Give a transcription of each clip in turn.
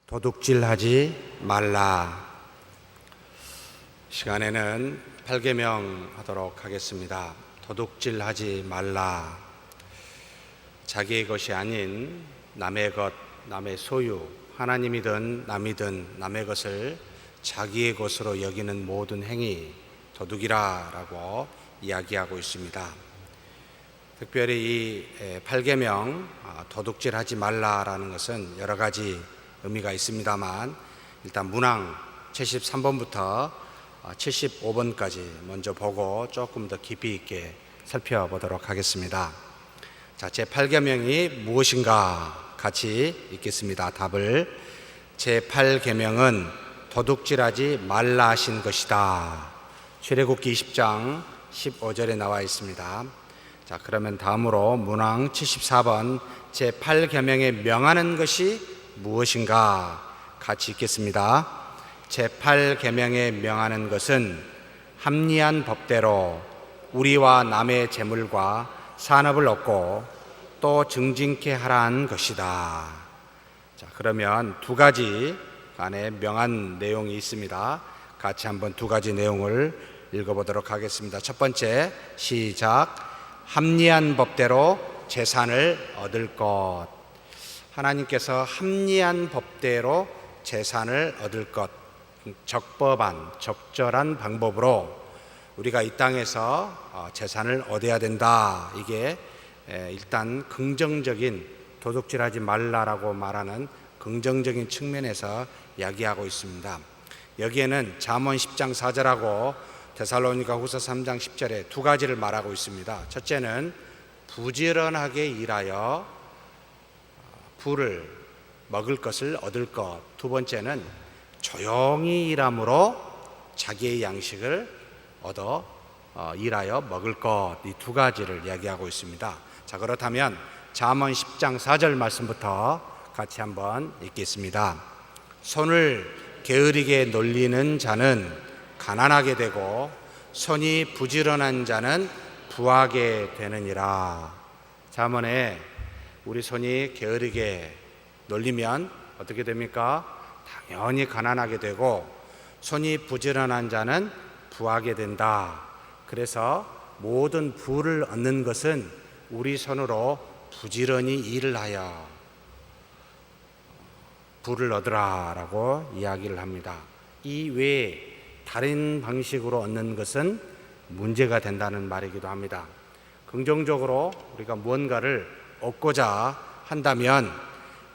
도둑질하지 말라. 시간에는 8계명 하도록 하겠습니다. 도둑질하지 말라. 자기의 것이 아닌 남의 것, 남의 소유, 하나님이든 남이든 남의 것을 자기의 것으로 여기는 모든 행위, 도둑이라고 이야기하고 있습니다. 특별히 이 8계명 도둑질하지 말라라는 것은 여러 가지 의미가 있습니다만, 일단 문항 73번부터 75번까지 먼저 보고 조금 더 깊이 있게 살펴보도록 하겠습니다. 자, 제8계명이 무엇인가 같이 읽겠습니다. 답을. 제8계명은 도둑질하지 말라 하신 것이다. 출애굽기 20장 15절에 나와 있습니다. 자, 그러면 다음으로 문항 74번 제8계명에 명하는 것이 무엇인가 같이 읽겠습니다. 제8계명에 명하는 것은 합리한 법대로 우리와 남의 재물과 산업을 얻고 또 증진케 하라는 것이다. 자, 그러면 두 가지 안에 명한 내용이 있습니다. 같이 한번 두 가지 내용을 읽어보도록 하겠습니다. 첫 번째, 시작. 합리한 법대로 재산을 얻을 것. 하나님께서 합리한 법대로 재산을 얻을 것, 적법한, 적절한 방법으로 우리가 이 땅에서 재산을 얻어야 된다. 이게 일단 긍정적인, 도둑질하지 말라라고 말하는 긍정적인 측면에서 이야기하고 있습니다. 여기에는 잠언 10장 4절하고 데살로니가 후서 3장 10절에 두 가지를 말하고 있습니다. 첫째는 부지런하게 일하여 부를 먹을 것을 얻을 것. 두 번째는 조용히 일함으로 자기의 양식을 얻어 일하여 먹을 것. 이 두 가지를 이야기하고 있습니다. 자, 그렇다면 잠언 10장 4절 말씀부터 같이 한번 읽겠습니다. 손을 게으르게 놀리는 자는 가난하게 되고 손이 부지런한 자는 부하게 되느니라. 잠언에 우리 손이 게으르게 놀리면 어떻게 됩니까? 당연히 가난하게 되고 손이 부지런한 자는 부하게 된다. 그래서 모든 부를 얻는 것은 우리 손으로 부지런히 일을 하여 부를 얻으라라고 이야기를 합니다. 이 외에 다른 방식으로 얻는 것은 문제가 된다는 말이기도 합니다. 긍정적으로 우리가 무언가를 얻고자 한다면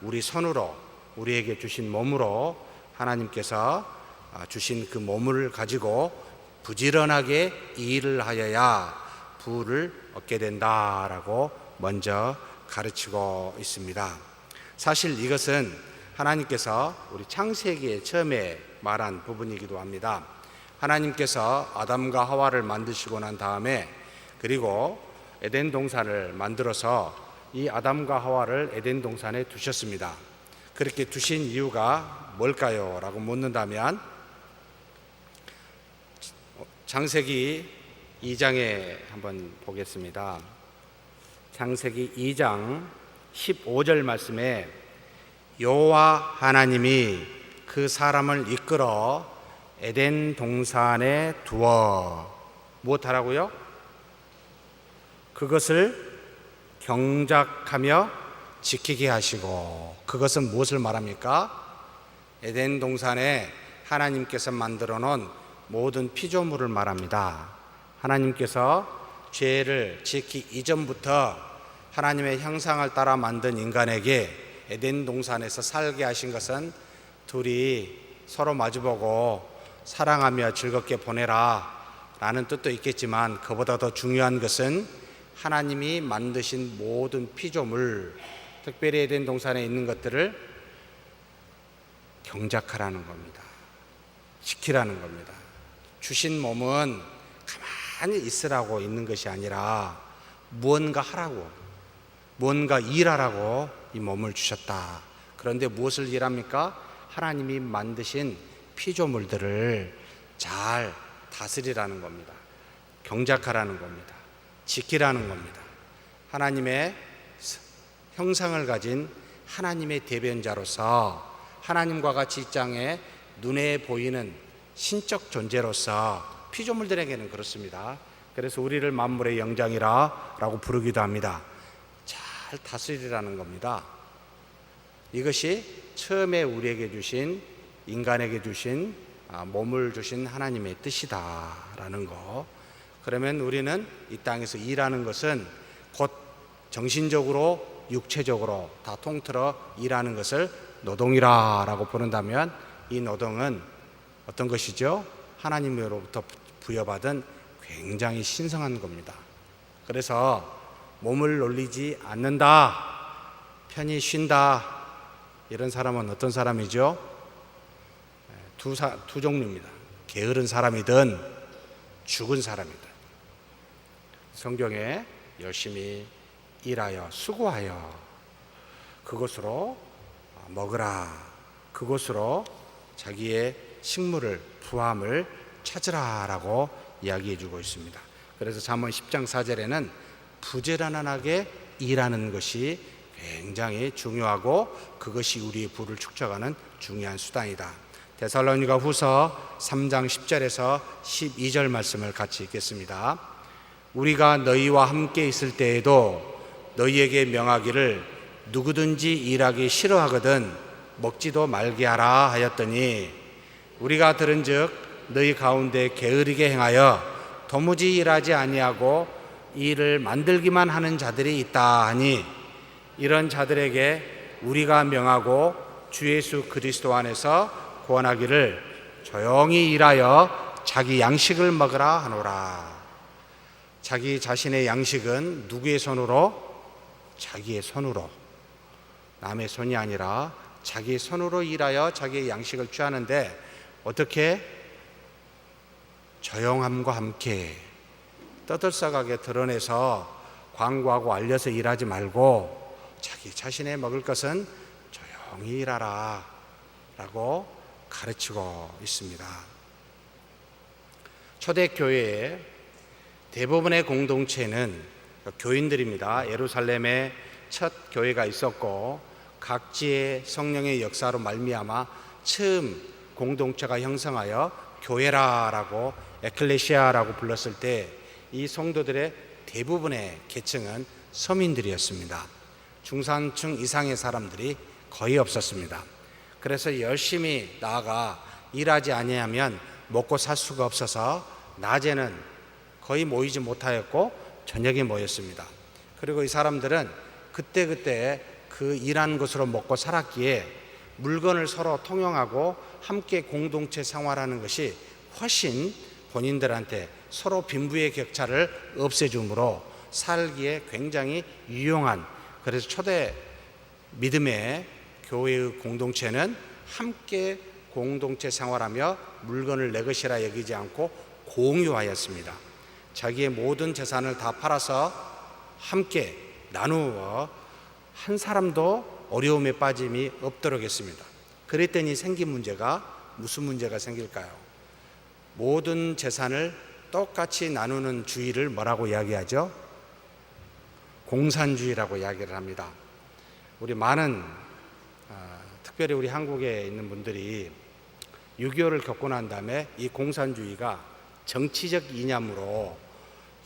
우리 손으로, 우리에게 주신 몸으로 하나님께서 주신 그 몸을 가지고 부지런하게 일을 하여야 부를 얻게 된다라고 먼저 가르치고 있습니다. 사실 이것은 하나님께서 우리 창세기에 처음에 말한 부분이기도 합니다. 하나님께서 아담과 하와를 만드시고 난 다음에, 그리고 에덴 동산을 만들어서 이 아담과 하와를 에덴 동산에 두셨습니다. 그렇게 두신 이유가 뭘까요? 라고 묻는다면 창세기 2장에 한번 보겠습니다. 창세기 2장 15절 말씀에 여호와 하나님이 그 사람을 이끌어 에덴 동산에 두어 무엇하라고요? 그것을 경작하며 지키게 하시고. 그것은 무엇을 말합니까? 에덴 동산에 하나님께서 만들어 놓은 모든 피조물을 말합니다. 하나님께서 죄를 짓기 이전부터 하나님의 형상을 따라 만든 인간에게 에덴 동산에서 살게 하신 것은 둘이 서로 마주보고 사랑하며 즐겁게 보내라 라는 뜻도 있겠지만, 그보다 더 중요한 것은 하나님이 만드신 모든 피조물, 특별히 에덴 동산에 있는 것들을 경작하라는 겁니다. 지키라는 겁니다. 주신 몸은 가만히 있으라고 있는 것이 아니라 무언가 하라고, 무언가 일하라고 이 몸을 주셨다. 그런데 무엇을 일합니까? 하나님이 만드신 피조물들을 잘 다스리라는 겁니다. 경작하라는 겁니다. 지키라는 겁니다. 하나님의 형상을 가진 하나님의 대변자로서 하나님과 같이 이 땅에 눈에 보이는 신적 존재로서 피조물들에게는 그렇습니다. 그래서 우리를 만물의 영장이라 라고 부르기도 합니다. 잘 다스리라는 겁니다. 이것이 처음에 우리에게 주신, 인간에게 주신 몸을 주신 하나님의 뜻이다라는 거. 그러면 우리는 이 땅에서 일하는 것은 곧 정신적으로 육체적으로 다 통틀어 일하는 것을 노동이라고 부른다면, 이 노동은 어떤 것이죠? 하나님으로부터 부여받은 굉장히 신성한 겁니다. 그래서 몸을 놀리지 않는다, 편히 쉰다, 이런 사람은 어떤 사람이죠? 두 종류입니다. 게으른 사람이든 죽은 사람이든. 성경에 열심히 일하여 수고하여 그것으로 먹으라, 그것으로 자기의 식물을, 부함을 찾으라라고 이야기해 주고 있습니다. 그래서 잠언 10장 4절에는 부지런하게 일하는 것이 굉장히 중요하고 그것이 우리의 부를 축적하는 중요한 수단이다. 데살로니가 후서 3장 10절에서 12절 말씀을 같이 읽겠습니다. 우리가 너희와 함께 있을 때에도 너희에게 명하기를 누구든지 일하기 싫어하거든 먹지도 말게 하라 하였더니, 우리가 들은즉 너희 가운데 게으르게 행하여 도무지 일하지 아니하고 일을 만들기만 하는 자들이 있다 하니, 이런 자들에게 우리가 명하고 주 예수 그리스도 안에서 구원하기를 조용히 일하여 자기 양식을 먹으라 하노라. 자기 자신의 양식은 누구의 손으로? 자기의 손으로, 남의 손이 아니라 자기의 손으로 일하여 자기의 양식을 취하는데, 어떻게? 조용함과 함께 떠들썩하게 드러내서 광고하고 알려서 일하지 말고 자기 자신의 먹을 것은 조용히 일하라 라고 가르치고 있습니다. 초대교회의 대부분의 공동체는 교인들입니다. 예루살렘에 첫 교회가 있었고 각지의 성령의 역사로 말미암아 처음 공동체가 형성하여 교회라라고, 에클레시아라고 불렀을 때 이 성도들의 대부분의 계층은 서민들이었습니다. 중산층 이상의 사람들이 거의 없었습니다. 그래서 열심히 나아가 일하지 아니하면 먹고 살 수가 없어서 낮에는 거의 모이지 못하였고 저녁에 모였습니다. 그리고 이 사람들은 그때그때 그 일한 것으로 먹고 살았기에 물건을 서로 통용하고 함께 공동체 생활하는 것이 훨씬 본인들한테 서로 빈부의 격차를 없애줌으로 살기에 굉장히 유용한, 그래서 초대 믿음의 교회의 공동체는 함께 공동체 생활하며 물건을 내 것이라 여기지 않고 공유하였습니다. 자기의 모든 재산을 다 팔아서 함께 나누어 한 사람도 어려움에 빠짐이 없도록 했습니다. 그랬더니 생긴 문제가 무슨 문제가 생길까요? 모든 재산을 똑같이 나누는 주의를 뭐라고 이야기하죠? 공산주의라고 이야기를 합니다. 우리 많은 특별히 우리 한국에 있는 분들이 6.25를 겪고 난 다음에 이 공산주의가 정치적 이념으로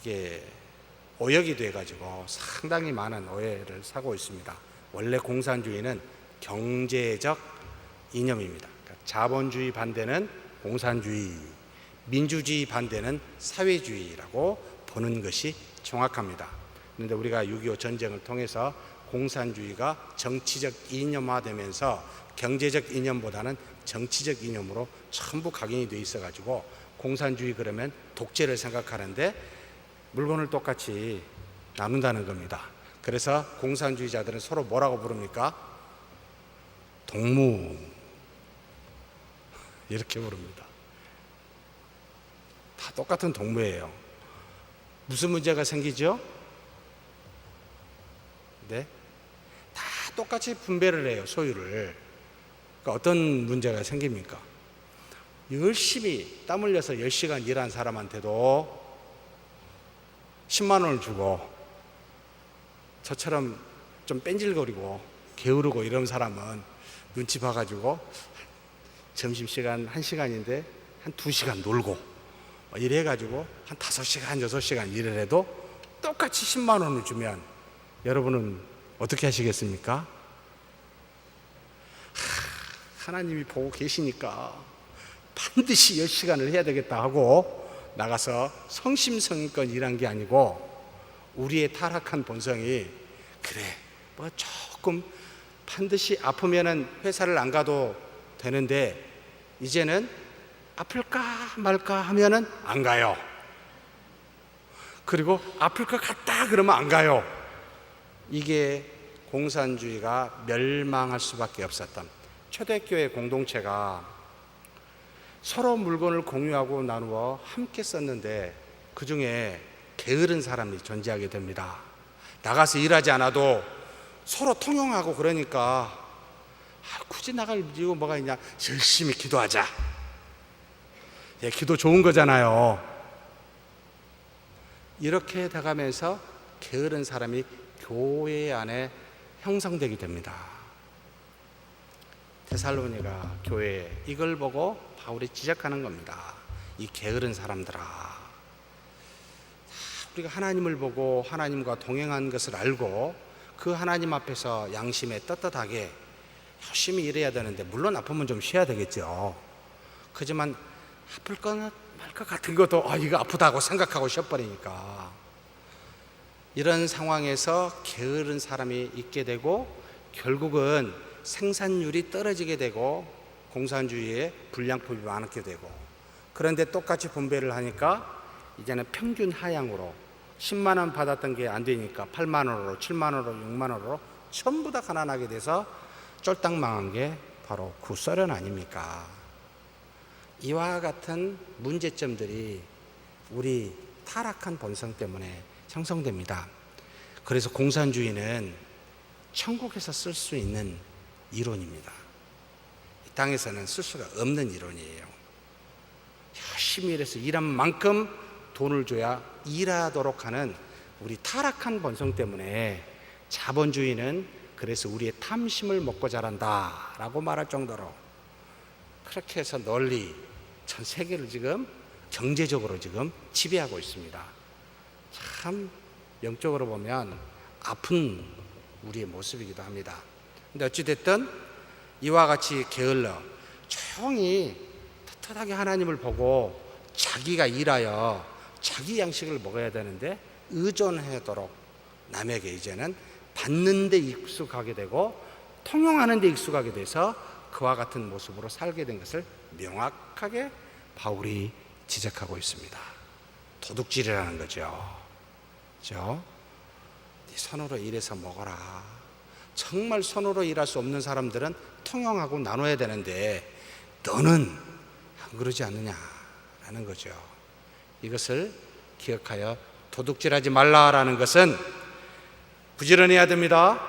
이게 오역이 돼가지고 상당히 많은 오해를 사고 있습니다. 원래 공산주의는 경제적 이념입니다. 그러니까 자본주의 반대는 공산주의, 민주주의 반대는 사회주의라고 보는 것이 정확합니다. 그런데 우리가 6.25 전쟁을 통해서 공산주의가 정치적 이념화되면서 경제적 이념보다는 정치적 이념으로 전부 각인이 돼 있어가지고 공산주의 그러면 독재를 생각하는데 물건을 똑같이 나눈다는 겁니다. 그래서 공산주의자들은 서로 뭐라고 부릅니까? 동무, 이렇게 부릅니다. 다 똑같은 동무예요. 무슨 문제가 생기죠? 네? 다 똑같이 분배를 해요, 소유를. 그러니까 어떤 문제가 생깁니까? 열심히 땀 흘려서 10시간 일한 사람한테도 10만 원을 주고 저처럼 좀 뺀질거리고 게으르고 이런 사람은 눈치 봐가지고 점심시간 1시간인데 한 2시간 놀고 이래가지고 한 5시간, 6시간 일을 해도 똑같이 10만 원을 주면 여러분은 어떻게 하시겠습니까? 하나님이 보고 계시니까 반드시 10시간을 해야 되겠다 하고 나가서 성심성의껏 일한 게 아니고 우리의 타락한 본성이 그래 뭐 조금 반드시 아프면은 회사를 안 가도 되는데 이제는 아플까 말까 하면은 안 가요. 그리고 아플 것 같다 그러면 안 가요. 이게 공산주의가 멸망할 수밖에 없었던 초대교회 공동체가 서로 물건을 공유하고 나누어 함께 썼는데 그 중에 게으른 사람이 존재하게 됩니다. 나가서 일하지 않아도 서로 통용하고 그러니까 굳이 나갈 이유가 뭐가 있냐, 열심히 기도하자. 예, 기도 좋은 거잖아요. 이렇게 돼가면서 게으른 사람이 교회 안에 형성되게 됩니다. 데살로니가 교회 이걸 보고 바울이 지적하는 겁니다. 이 게으른 사람들아, 우리가 하나님을 보고 하나님과 동행한 것을 알고 그 하나님 앞에서 양심에 떳떳하게 열심히 일해야 되는데, 물론 아프면 좀 쉬어야 되겠죠. 그지만 아플 거나 말 것 같은 것도 이거 아프다고 생각하고 쉬어버리니까 이런 상황에서 게으른 사람이 있게 되고 결국은 생산율이 떨어지게 되고 공산주의에 불량품이 많게 되고, 그런데 똑같이 분배를 하니까 이제는 평균 하향으로 10만 원 받았던 게 안 되니까 8만 원으로 7만 원으로 6만 원으로 전부 다 가난하게 돼서 쫄딱 망한 게 바로 구소련 아닙니까? 이와 같은 문제점들이 우리 타락한 본성 때문에 형성됩니다. 그래서 공산주의는 천국에서 쓸 수 있는 이론입니다. 이 땅에서는 쓸 수가 없는 이론이에요. 열심히 일해서 일한 만큼 돈을 줘야 일하도록 하는 우리 타락한 본성 때문에 자본주의는 그래서 우리의 탐심을 먹고 자란다 라고 말할 정도로 그렇게 해서 널리 전 세계를 지금 경제적으로 지금 지배하고 있습니다. 참 영적으로 보면 아픈 우리의 모습이기도 합니다. 근데 어찌됐든 이와 같이 게을러 조용히 떳떳하게 하나님을 보고 자기가 일하여 자기 양식을 먹어야 되는데 의존하도록 남에게 이제는 받는 데 익숙하게 되고 통용하는 데 익숙하게 돼서 그와 같은 모습으로 살게 된 것을 명확하게 바울이 지적하고 있습니다. 도둑질이라는 거죠. 그렇죠? 네 손으로 일해서 먹어라. 정말 손으로 일할 수 없는 사람들은 통용하고 나눠야 되는데 너는 안 그러지 않느냐라는 거죠. 이것을 기억하여 도둑질하지 말라라는 것은 부지런해야 됩니다.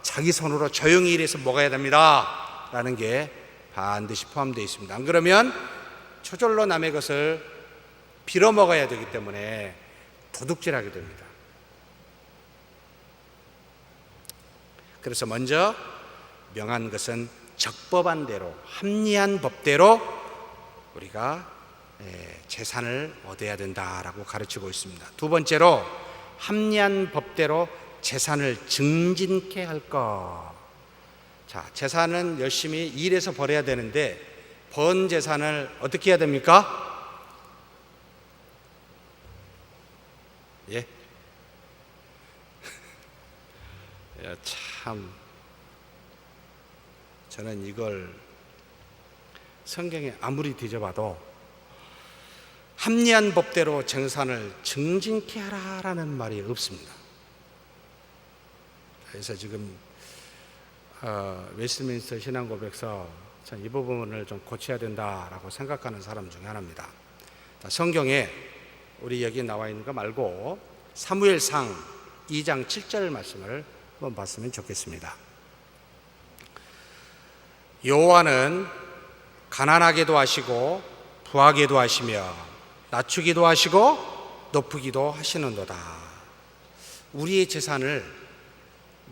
자기 손으로 조용히 일해서 먹어야 됩니다 라는 게 반드시 포함되어 있습니다. 안 그러면 저절로 남의 것을 빌어먹어야 되기 때문에 도둑질하게 됩니다. 그래서 먼저 명한 것은 적법한 대로, 합리한 법대로 우리가 재산을 얻어야 된다라고 가르치고 있습니다. 두 번째로 합리한 법대로 재산을 증진케 할 것. 자, 재산은 열심히 일해서 벌어야 되는데 번 재산을 어떻게 해야 됩니까? 예? 참 저는 이걸 성경에 아무리 뒤져봐도 합리한 법대로 재산을 증진케 하라라는 말이 없습니다. 그래서 지금 웨스트민스터 신앙고백서 전 이 부분을 좀 고쳐야 된다라고 생각하는 사람 중에 하나입니다. 성경에 우리 여기 나와 있는 거 말고 사무엘상 2장 7절 말씀을 한번 봤으면 좋겠습니다. 여호와는 가난하게도 하시고 부하게도 하시며 낮추기도 하시고 높이기도 하시는도다. 우리의 재산을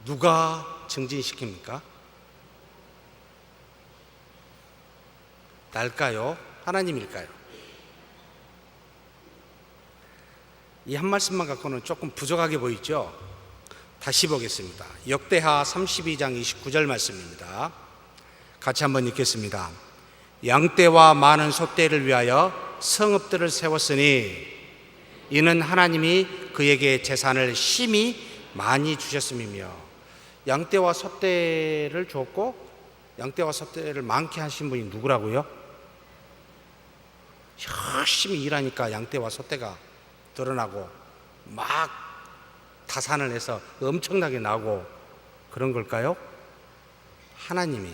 누가 증진시킵니까? 날까요? 하나님일까요? 이 한 말씀만 갖고는 조금 부족하게 보이죠? 다시 보겠습니다. 역대하 32장 29절 말씀입니다. 같이 한번 읽겠습니다. 양떼와 많은 소떼를 위하여 성읍들을 세웠으니 이는 하나님이 그에게 재산을 심히 많이 주셨음이며. 양떼와 소떼를 줬고 양떼와 소떼를 많게 하신 분이 누구라고요? 열심히 일하니까 양떼와 소떼가 늘어나고 막 다산을 해서 엄청나게 나고 그런 걸까요? 하나님이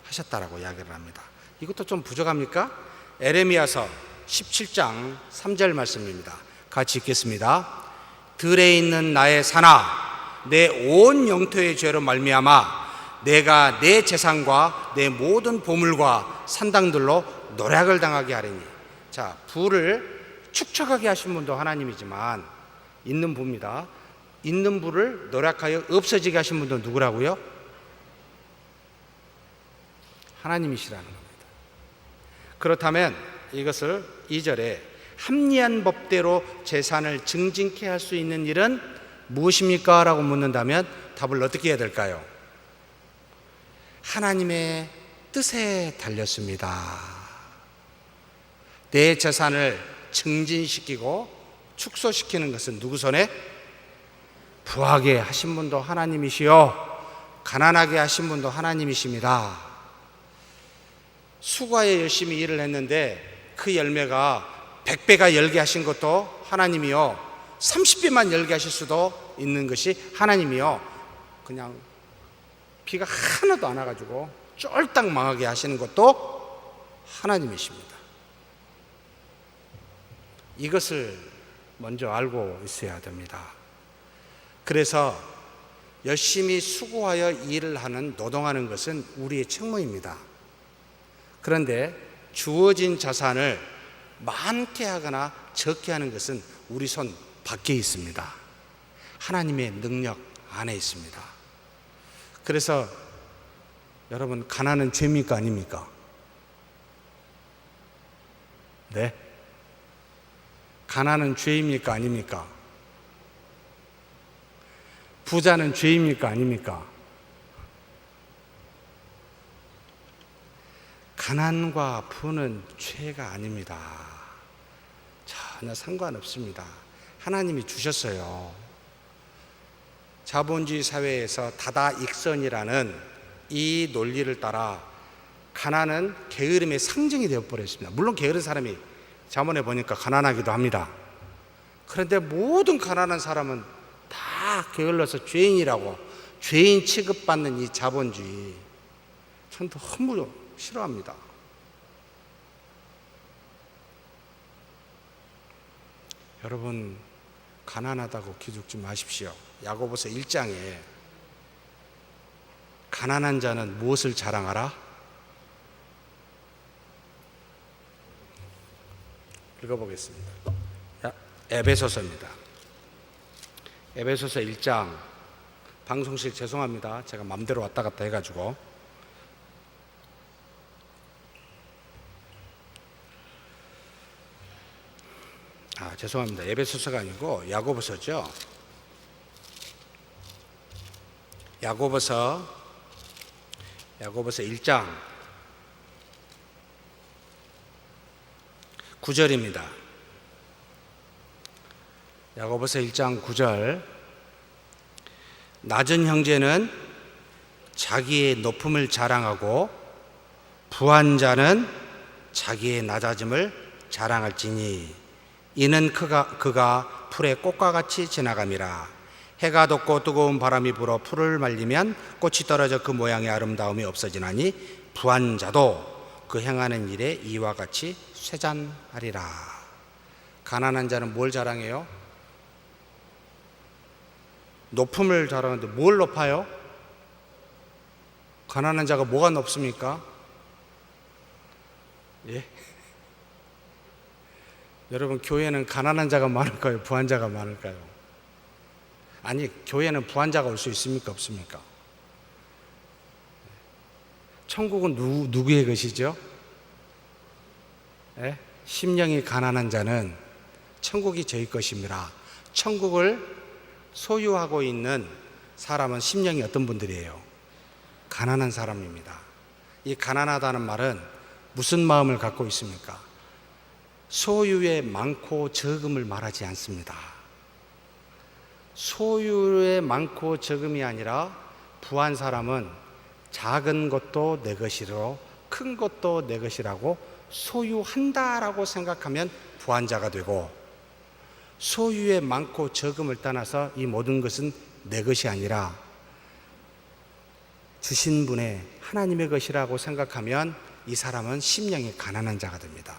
하셨다라고 이야기를 합니다. 이것도 좀 부족합니까? 에레미야서 17장 3절 말씀입니다. 같이 읽겠습니다. 들에 있는 나의 산아, 내 온 영토의 죄로 말미암아 내가 내 재산과 내 모든 보물과 산당들로 노략을 당하게 하리니. 자, 부를 축척하게 하신 분도 하나님이지만 있는 부입니다. 있는 부를 노략하여 없어지게 하신 분도 누구라고요? 하나님이시라는 겁니다. 그렇다면 이것을 2절에 합리한 법대로 재산을 증진케 할 수 있는 일은 무엇입니까? 라고 묻는다면 답을 어떻게 해야 될까요? 하나님의 뜻에 달렸습니다. 내 재산을 증진시키고 축소시키는 것은 누구 손에? 부하게 하신 분도 하나님이시요 가난하게 하신 분도 하나님이십니다. 수고하여 열심히 일을 했는데 그 열매가 100배가 열게 하신 것도 하나님이요 30배만 열게 하실 수도 있는 것이 하나님이요 그냥 비가 하나도 안 와가지고 쫄딱 망하게 하시는 것도 하나님이십니다. 이것을 먼저 알고 있어야 됩니다. 그래서 열심히 수고하여 일을 하는 노동하는 것은 우리의 책무입니다. 그런데 주어진 자산을 많게 하거나 적게 하는 것은 우리 손 밖에 있습니다. 하나님의 능력 안에 있습니다. 그래서 여러분, 가난은 죄입니까? 아닙니까? 네? 가난은 죄입니까? 아닙니까? 부자는 죄입니까? 아닙니까? 가난과 부는 죄가 아닙니다. 전혀 상관없습니다. 하나님이 주셨어요. 자본주의 사회에서 다다익선이라는 이 논리를 따라 가난은 게으름의 상징이 되어버렸습니다. 물론 게으른 사람이 자문해 보니까 가난하기도 합니다. 그런데 모든 가난한 사람은 다 게을러서 죄인이라고 죄인 취급받는 이 자본주의, 저는 너무 싫어합니다. 여러분, 가난하다고 기죽지 마십시오. 야고보서 1장에 가난한 자는 무엇을 자랑하라? 읽어보겠습니다. 에베소서입니다. 에베소서 1장, 방송실 죄송합니다. 제가 마음대로 왔다 갔다 해가지고. 죄송합니다. 에베소서가 아니고 야고보서죠. 야고보서 1장 9절입니다. 야고보서 1장 9절. 낮은 형제는 자기의 높음을 자랑하고 부한 자는 자기의 낮아짐을 자랑할지니 이는 그가 풀의 꽃과 같이 지나감이라. 해가 돋고 뜨거운 바람이 불어 풀을 말리면 꽃이 떨어져 그 모양의 아름다움이 없어지나니 부한 자도 그 행하는 일에 이와 같이 쇠잔하리라. 가난한 자는 뭘 자랑해요? 높음을 자랑하는데 뭘 높아요? 가난한 자가 뭐가 높습니까? 예? 여러분, 교회는 가난한 자가 많을까요? 부한 자가 많을까요? 아니, 교회는 부한 자가 올 수 있습니까? 없습니까? 천국은 누구의 것이죠? 예? 심령이 가난한 자는 천국이 저희 것입니다. 천국을 소유하고 있는 사람은 심령이 어떤 분들이에요? 가난한 사람입니다. 이 가난하다는 말은 무슨 마음을 갖고 있습니까? 소유의 많고 적음을 말하지 않습니다. 소유의 많고 적음이 아니라 부한 사람은 작은 것도 내 것이로 큰 것도 내 것이라고 소유한다라고 생각하면 부한 자가 되고, 소유의 많고 적음을 떠나서 이 모든 것은 내 것이 아니라 주신 분의 하나님의 것이라고 생각하면 이 사람은 심령이 가난한 자가 됩니다.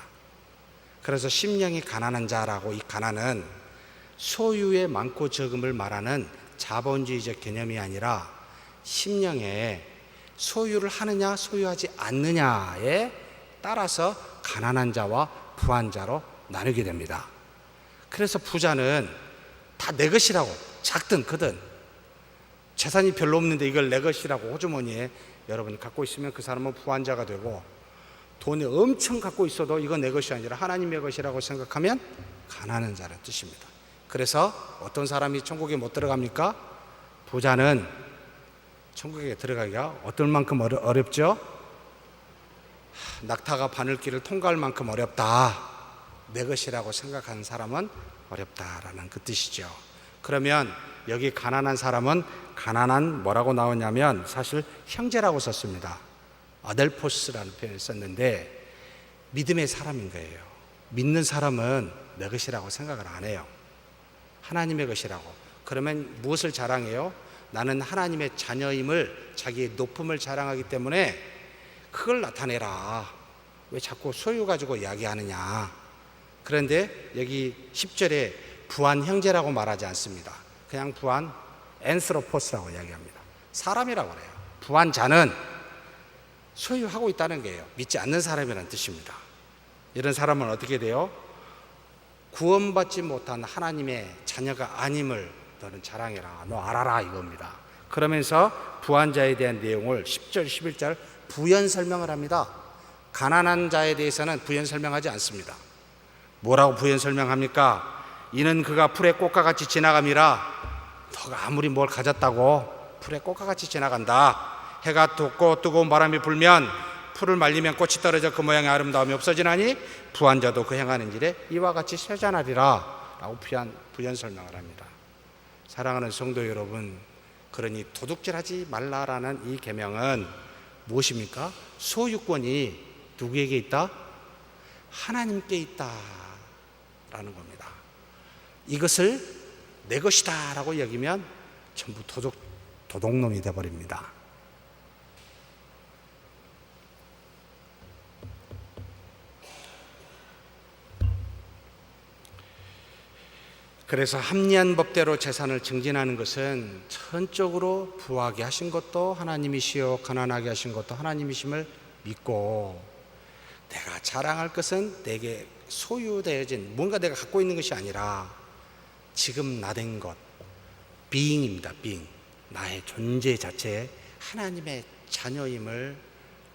그래서 심령이 가난한 자라고, 이 가난은 소유의 많고 적음을 말하는 자본주의적 개념이 아니라 심령에 소유를 하느냐 소유하지 않느냐에 따라서 가난한 자와 부한 자로 나누게 됩니다. 그래서 부자는 다 내 것이라고, 작든 크든 재산이 별로 없는데 이걸 내 것이라고 호주머니에 여러분이 갖고 있으면 그 사람은 부한 자가 되고, 돈이 엄청 갖고 있어도 이건 내 것이 아니라 하나님의 것이라고 생각하면 가난한 자라는 뜻입니다. 그래서 어떤 사람이 천국에 못 들어갑니까? 부자는 천국에 들어가기가 어떨 만큼 어렵죠? 낙타가 바늘길을 통과할 만큼 어렵다. 내 것이라고 생각하는 사람은 어렵다라는 그 뜻이죠. 그러면 여기 가난한 사람은 가난한 뭐라고 나오냐면 사실 형제라고 썼습니다. 아델포스라는 표현을 썼는데 믿음의 사람인 거예요. 믿는 사람은 내 것이라고 생각을 안 해요. 하나님의 것이라고. 그러면 무엇을 자랑해요? 나는 하나님의 자녀임을, 자기의 높음을 자랑하기 때문에 그걸 나타내라. 왜 자꾸 소유 가지고 이야기하느냐. 그런데 여기 10절에 부한 형제라고 말하지 않습니다. 그냥 부한 앤스로포스라고 이야기합니다. 사람이라고 그래요. 부한 자는 소유하고 있다는 거예요. 믿지 않는 사람이라는 뜻입니다. 이런 사람은 어떻게 돼요? 구원받지 못한 하나님의 자녀가 아님을 너는 자랑해라. 너 알아라 이겁니다. 그러면서 부한 자에 대한 내용을 10절, 11절 부연 설명을 합니다. 가난한 자에 대해서는 부연 설명하지 않습니다. 뭐라고 부연 설명합니까? 이는 그가 풀의 꽃과 같이 지나감이라. 너가 아무리 뭘 가졌다고 풀의 꽃과 같이 지나간다. 해가 돋고 뜨거운 바람이 불면 풀을 말리면 꽃이 떨어져 그 모양의 아름다움이 없어지나니 부한 자도 그 행하는 일에 이와 같이 쇠잔하리라 라고 부연 설명을 합니다. 사랑하는 성도 여러분, 그러니 도둑질하지 말라라는 이 계명은 무엇입니까? 소유권이 누구에게 있다? 하나님께 있다라는 겁니다. 이것을 내 것이다 라고 여기면 전부 도둑놈이 되어버립니다. 그래서 합리한 법대로 재산을 증진하는 것은 전적으로 부하게 하신 것도 하나님이시요 가난하게 하신 것도 하나님이심을 믿고, 내가 자랑할 것은 내게 소유되어진 뭔가 내가 갖고 있는 것이 아니라 지금 나된 것, being입니다. being. 나의 존재 자체에 하나님의 자녀임을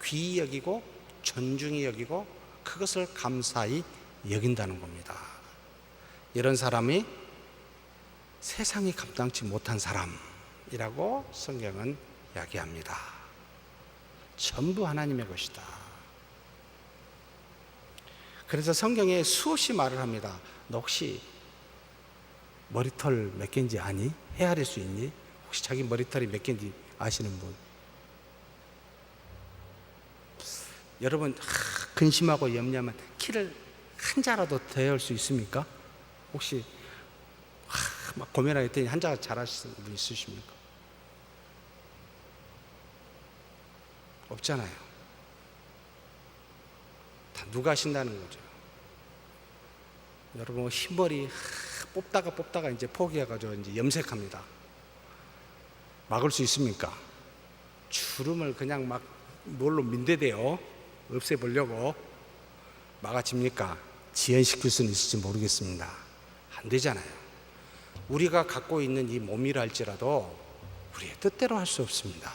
귀히 여기고 존중히 여기고 그것을 감사히 여긴다는 겁니다. 이런 사람이 세상이 감당치 못한 사람이라고 성경은 이야기합니다. 전부 하나님의 것이다. 그래서 성경에 수없이 말을 합니다. 너 혹시 머리털 몇 개인지 아니? 헤아릴 수 있니? 혹시 자기 머리털이 몇 개인지 아시는 분? 여러분 근심하고 염려하면 키를 한 자라도 더 할 수 있습니까? 혹시 막 고민하겠더니 한 자 잘하시는 분 있으십니까? 없잖아요. 다 누가 하신다는 거죠. 여러분 흰머리 뽑다가 이제 포기해가지고 이제 염색합니다. 막을 수 있습니까? 주름을 그냥 막 뭘로 민대대요. 없애보려고 막아집니까? 지연시킬 수는 있을지 모르겠습니다. 안 되잖아요. 우리가 갖고 있는 이 몸이라 할지라도 우리의 뜻대로 할 수 없습니다.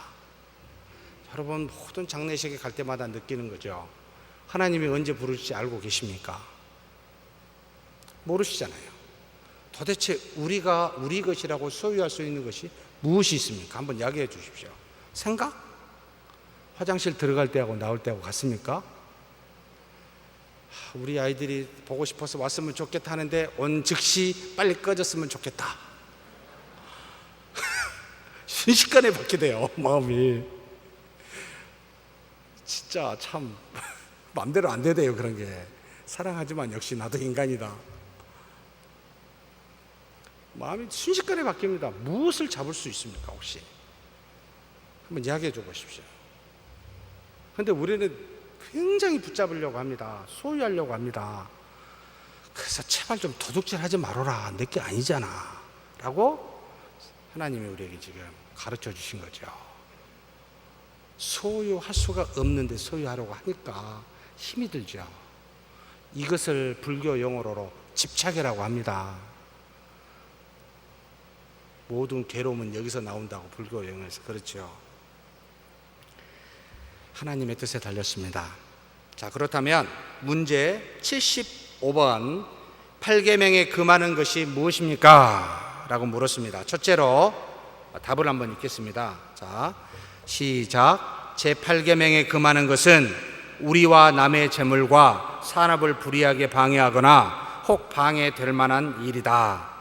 여러분 모든 장례식에 갈 때마다 느끼는 거죠. 하나님이 언제 부르실지 알고 계십니까? 모르시잖아요. 도대체 우리가 우리 것이라고 소유할 수 있는 것이 무엇이 있습니까? 한번 이야기해 주십시오. 생각? 화장실 들어갈 때하고 나올 때하고 같습니까? 우리 아이들이 보고 싶어서 왔으면 좋겠다 하는데 온 즉시 빨리 꺼졌으면 좋겠다. 순식간에 받게 돼요, 마음이. 진짜 참 마음대로 안 되대요, 그런 게. 사랑하지만 역시 나도 인간이다. 마음이 순식간에 바뀝니다. 무엇을 잡을 수 있습니까, 혹시? 한번 이야기해 줘 보십시오. 그런데 우리는 굉장히 붙잡으려고 합니다. 소유하려고 합니다. 그래서 제발 좀 도둑질 하지 말아라. 내게 아니잖아. 라고 하나님이 우리에게 지금 가르쳐 주신 거죠. 소유할 수가 없는데 소유하려고 하니까 힘이 들죠. 이것을 불교 용어로 집착이라고 합니다. 모든 괴로움은 여기서 나온다고 불교 용어에서 그렇죠. 하나님의 뜻에 달렸습니다. 자, 그렇다면 문제 75번 8계명에 금하는 것이 무엇입니까? 라고 물었습니다. 첫째로 답을 한번 읽겠습니다. 자, 시작. 제8계명에 금하는 것은 우리와 남의 재물과 산업을 불이하게 방해하거나 혹 방해될 만한 일이다.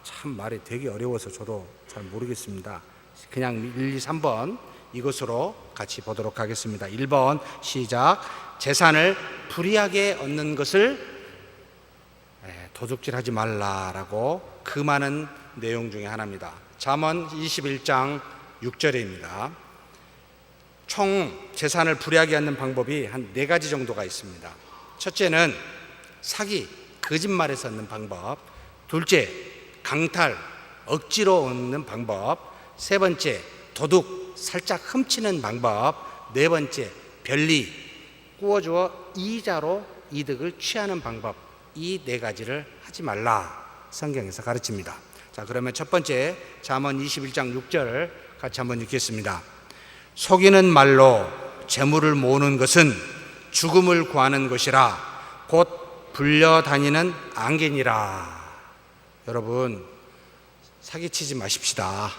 참 말이 되게 어려워서 저도 잘 모르겠습니다. 그냥 1, 2, 3번 이것으로 같이 보도록 하겠습니다. 1번 시작. 재산을 불이하게 얻는 것을 도둑질하지 말라라고 금하는 내용 중에 하나입니다. 잠언 21장 6절입니다. 총 재산을 불이하게 하는 방법이 한 4가지 정도가 있습니다. 첫째는 사기, 거짓말에서 얻는 방법. 둘째, 강탈, 억지로 얻는 방법. 세 번째, 도둑, 살짝 훔치는 방법. 네 번째, 변리, 꾸어주어 이자로 이득을 취하는 방법. 이 4가지를 하지 말라 성경에서 가르칩니다. 자, 그러면 첫 번째 잠언 21장 6절 같이 한번 읽겠습니다. 속이는 말로 재물을 모으는 것은 죽음을 구하는 것이라 곧 불려다니는 앙겐이라. 여러분 사기치지 마십시다.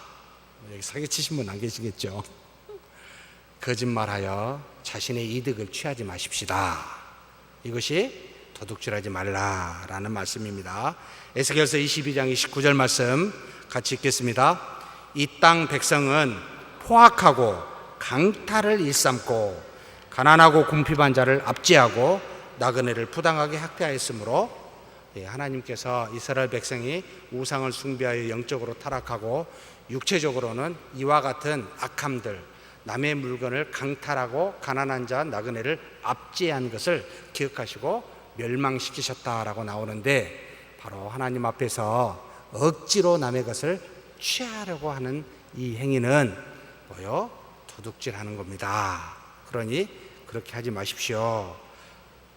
여기 사기치신 분 안 계시겠죠? 거짓말하여 자신의 이득을 취하지 마십시다. 이것이 도둑질하지 말라라는 말씀입니다. 에스겔서 22장 29절 말씀 같이 읽겠습니다. 이 땅 백성은 포악하고 강탈을 일삼고 가난하고 궁핍한 자를 압제하고 나그네를 부당하게 학대하였으므로 하나님께서 이스라엘 백성이 우상을 숭배하여 영적으로 타락하고 육체적으로는 이와 같은 악함들, 남의 물건을 강탈하고 가난한 자 나그네를 압제한 것을 기억하시고 멸망시키셨다라고 나오는데, 바로 하나님 앞에서 억지로 남의 것을 취하려고 하는 이 행위는 뭐요? 도둑질하는 겁니다. 그러니 그렇게 하지 마십시오.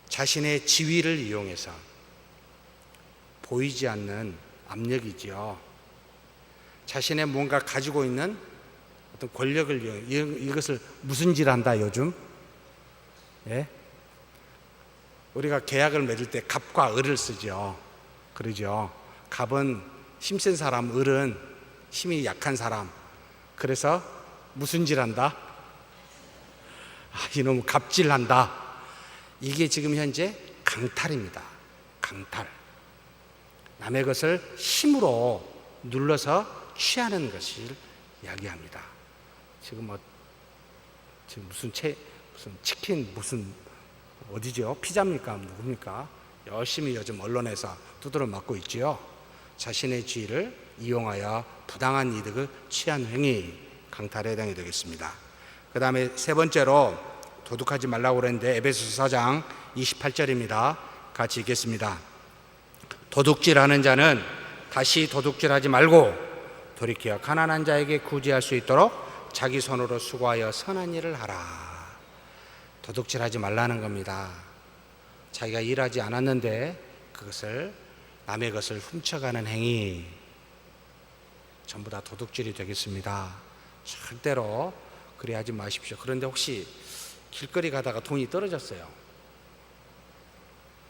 자신의 지위를 이용해서 보이지 않는 압력이지요. 자신의 뭔가 가지고 있는 어떤 권력을 이용해 이것을 무슨 질 한다 요즘? 예? 우리가 계약을 맺을 때 갑과 을을 쓰죠. 그러죠. 갑은 힘센 사람, 을은 힘이 약한 사람. 그래서 무슨 질 한다? 이놈 갑질한다. 이게 지금 현재 강탈입니다. 강탈. 남의 것을 힘으로 눌러서 취하는 것을 이야기합니다. 지금 무슨 치킨 무슨 어디죠? 피자입니까? 누굽니까? 열심히 요즘 언론에서 두드러 맞고 있지요. 자신의 지위를 이용하여 부당한 이득을 취한 행위, 강탈에 해당이 되겠습니다. 그 다음에 세 번째로 도둑하지 말라고 그랬는데 에베소서 4장 28절입니다. 같이 읽겠습니다. 도둑질하는 자는 다시 도둑질하지 말고 돌이켜 가난한 자에게 구제할 수 있도록 자기 손으로 수고하여 선한 일을 하라. 도둑질하지 말라는 겁니다. 자기가 일하지 않았는데 그것을 남의 것을 훔쳐가는 행위, 전부 다 도둑질이 되겠습니다. 절대로 그래 하지 마십시오. 그런데 혹시 길거리 가다가 돈이 떨어졌어요.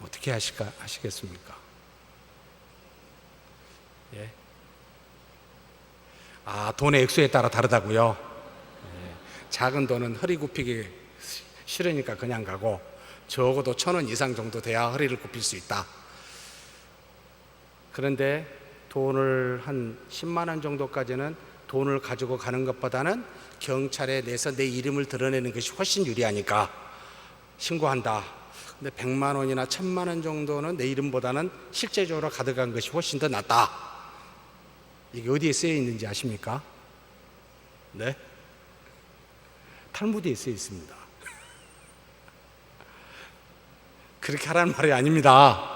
어떻게 하시겠습니까? 예? 돈의 액수에 따라 다르다고요? 예. 작은 돈은 허리 굽히기 싫으니까 그냥 가고, 적어도 1,000원 이상 정도 돼야 허리를 굽힐 수 있다. 그런데 돈을 한 10만 원 정도까지는 돈을 가지고 가는 것보다는 경찰에 내서 내 이름을 드러내는 것이 훨씬 유리하니까 신고한다. 근데 100만 원이나 1,000만 원 정도는 내 이름보다는 실제적으로 가져간 것이 훨씬 더 낫다. 이게 어디에 쓰여 있는지 아십니까? 네? 탈무드에 쓰여 있습니다. 그렇게 하라는 말이 아닙니다.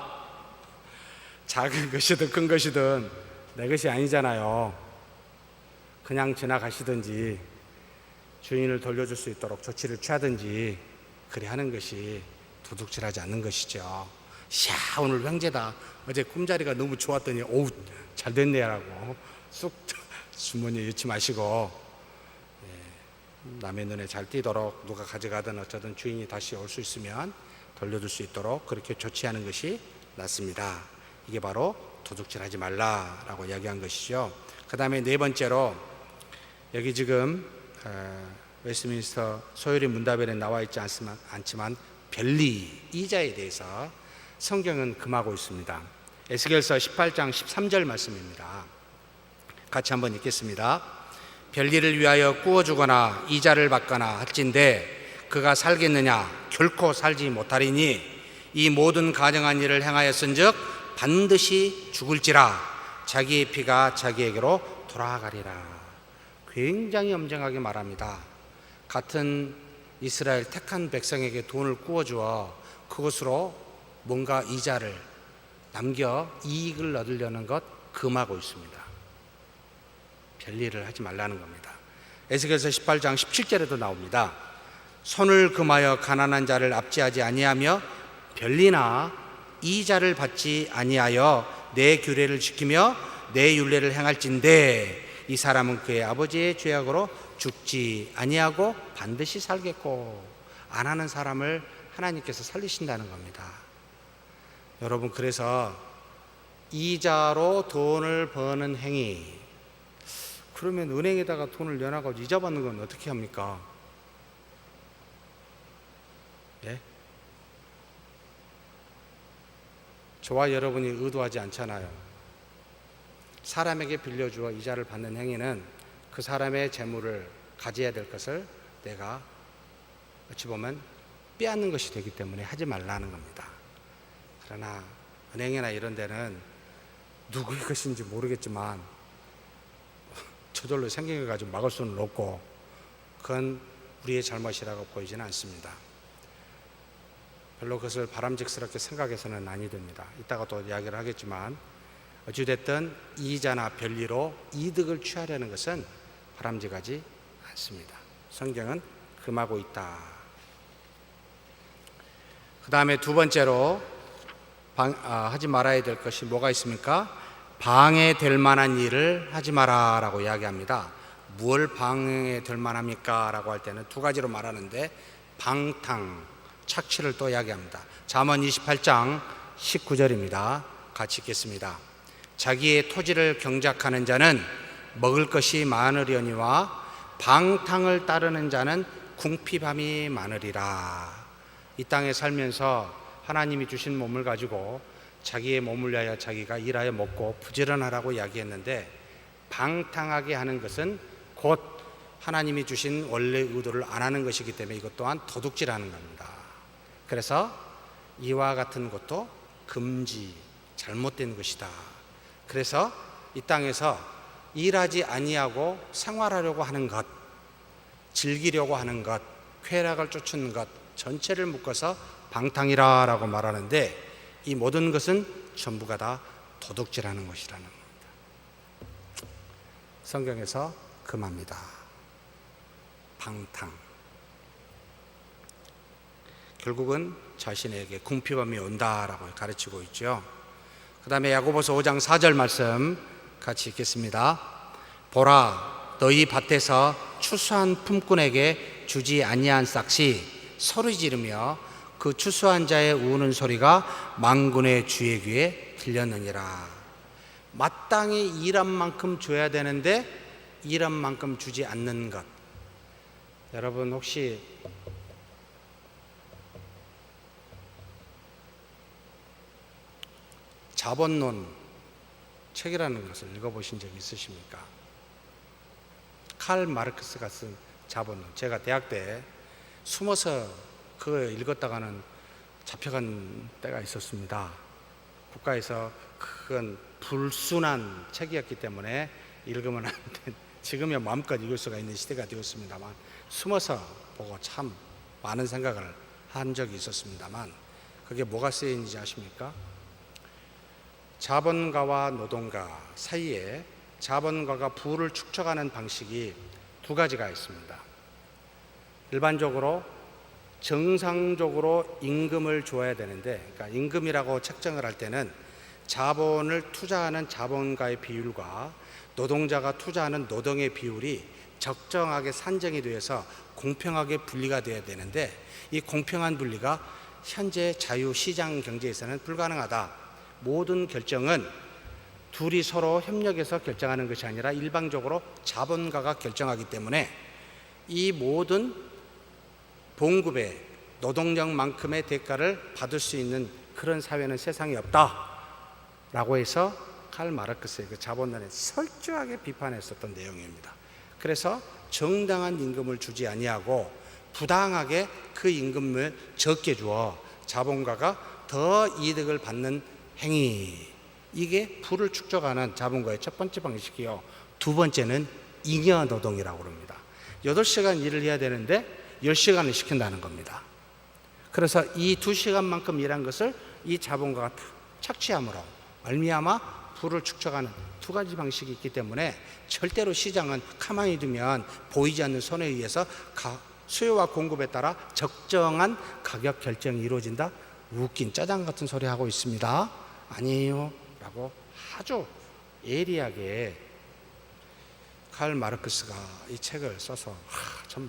작은 것이든 큰 것이든 내 것이 아니잖아요. 그냥 지나가시든지 주인을 돌려줄 수 있도록 조치를 취하든지 그래 하는 것이 도둑질하지 않는 것이죠. 야, 오늘 횡재다. 어제 꿈자리가 너무 좋았더니 오우 잘 됐네라고 쑥 주머니에 넣지 마시고, 남의 눈에 잘 띄도록 누가 가져가든 어쩌든 주인이 다시 올 수 있으면 돌려줄 수 있도록 그렇게 조치하는 것이 낫습니다. 이게 바로 도둑질하지 말라라고 이야기한 것이죠. 그 다음에 네 번째로, 여기 지금 웨스트민스터 소요리 문답에는 나와 있지 않지만 변리, 이자에 대해서 성경은 금하고 있습니다. 에스겔서 18장 13절 말씀입니다. 같이 한번 읽겠습니다. 변리를 위하여 구워주거나 이자를 받거나 할진대 그가 살겠느냐? 결코 살지 못하리니 이 모든 가증한 일을 행하였은즉 반드시 죽을지라. 자기의 피가 자기에게로 돌아가리라. 굉장히 엄정하게 말합니다. 같은 이스라엘 택한 백성에게 돈을 구워주어 그것으로 뭔가 이자를 남겨 이익을 얻으려는 것 금하고 있습니다. 별일을 하지 말라는 겁니다. 에스겔서 18장 17절에도 나옵니다. 손을 금하여 가난한 자를 압제하지 아니하며 변리나 이자를 받지 아니하여 내 규례를 지키며 내 율례를 행할진대 이 사람은 그의 아버지의 죄악으로 죽지 아니하고 반드시 살겠고. 안 하는 사람을 하나님께서 살리신다는 겁니다. 여러분, 그래서 이자로 돈을 버는 행위, 그러면 은행에다가 돈을 내놔가지고 이자 받는 건 어떻게 합니까? 예? 저와 여러분이 의도하지 않잖아요. 사람에게 빌려주어 이자를 받는 행위는 그 사람의 재물을 가져야 될 것을 내가 어찌 보면 빼앗는 것이 되기 때문에 하지 말라는 겁니다. 그러나 은행이나 이런 데는 누구의 것인지 모르겠지만 저절로 생겨가지고 막을 수는 없고, 그건 우리의 잘못이라고 보이지는 않습니다. 별로 그것을 바람직스럽게 생각해서는 아니 됩니다. 이따가 또 이야기를 하겠지만 어찌됐든 이자나 변리로 이득을 취하려는 것은 바람직하지 않습니다. 성경은 금하고 있다. 그 다음에 두 번째로 하지 말아야 될 것이 뭐가 있습니까? 방해될 만한 일을 하지 마라 라고 이야기합니다. 무엇을 방해될 만합니까? 라고 할 때는 두 가지로 말하는데, 방탕, 착취를 또 이야기합니다. 잠언 28장 19절입니다. 같이 읽겠습니다. 자기의 토지를 경작하는 자는 먹을 것이 많으려니와 방탕을 따르는 자는 궁핍함이 많으리라. 이 땅에 살면서 하나님이 주신 몸을 가지고 자기의 몸을 위하여 자기가 일하여 먹고 부지런하라고 이야기했는데, 방탕하게 하는 것은 곧 하나님이 주신 원래 의도를 안 하는 것이기 때문에 이것 또한 도둑질하는 겁니다. 그래서 이와 같은 것도 금지, 잘못된 것이다. 그래서 이 땅에서 일하지 아니하고 생활하려고 하는 것, 즐기려고 하는 것, 쾌락을 쫓는 것 전체를 묶어서 방탕이라고 말하는데, 이 모든 것은 전부가 다 도둑질하는 것이라는 겁니다. 성경에서 금합니다. 방탕. 결국은 자신에게 궁핍함이 온다라고 가르치고 있죠. 그 다음에 야고보서 5장 4절 말씀 같이 읽겠습니다. 보라, 너희 밭에서 추수한 품꾼에게 주지 아니한 싹시 소리 지르며 그 추수한 자의 우는 소리가 만군의 주의 귀에 들렸느니라. 마땅히 일한 만큼 줘야 되는데 일한 만큼 주지 않는 것. 여러분 혹시 자본론 책이라는 것을 읽어보신 적 있으십니까? 칼 마르크스가 쓴 자본론. 제가 대학 때 숨어서 그거 읽었다가는 잡혀간 때가 있었습니다. 국가에서 그건 불순한 책이었기 때문에 읽으면 안 돼. 지금이야 마음껏 읽을 수가 있는 시대가 되었습니다만 숨어서 보고 참 많은 생각을 한 적이 있었습니다만 그게 뭐가 쓰여 있는지 아십니까? 자본가와 노동가 사이에 자본가가 부를 축적하는 방식이 두 가지가 있습니다. 일반적으로 정상적으로 임금을 줘야 되는데, 그러니까 임금이라고 책정을 할 때는 자본을 투자하는 자본가의 비율과 노동자가 투자하는 노동의 비율이 적정하게 산정이 되어서 공평하게 분리가 되어야 되는데, 이 공평한 분리가 현재 자유시장 경제에서는 불가능하다. 모든 결정은 둘이 서로 협력해서 결정하는 것이 아니라 일방적으로 자본가가 결정하기 때문에 이 모든 봉급의 노동력만큼의 대가를 받을 수 있는 그런 사회는 세상에 없다라고 해서 칼 마르크스의 그 자본론에 철저하게 비판했었던 내용입니다. 그래서 정당한 임금을 주지 아니하고 부당하게 그 임금을 적게 주어 자본가가 더 이득을 받는 행위, 이게 부를 축적하는 자본가의 첫 번째 방식이요. 두 번째는 잉여 노동이라고 합니다. 8시간 일을 해야 되는데 10시간을 시킨다는 겁니다. 그래서 이 2시간만큼 일한 것을 이 자본가가 착취함으로 말미암아 부를 축적하는 두 가지 방식이 있기 때문에 절대로 시장은 가만히 두면 보이지 않는 손에 의해서 수요와 공급에 따라 적정한 가격 결정이 이루어진다. 웃긴 짜장 같은 소리 하고 있습니다. 아니에요 라고 아주 예리하게 칼 마르크스가 이 책을 써서 참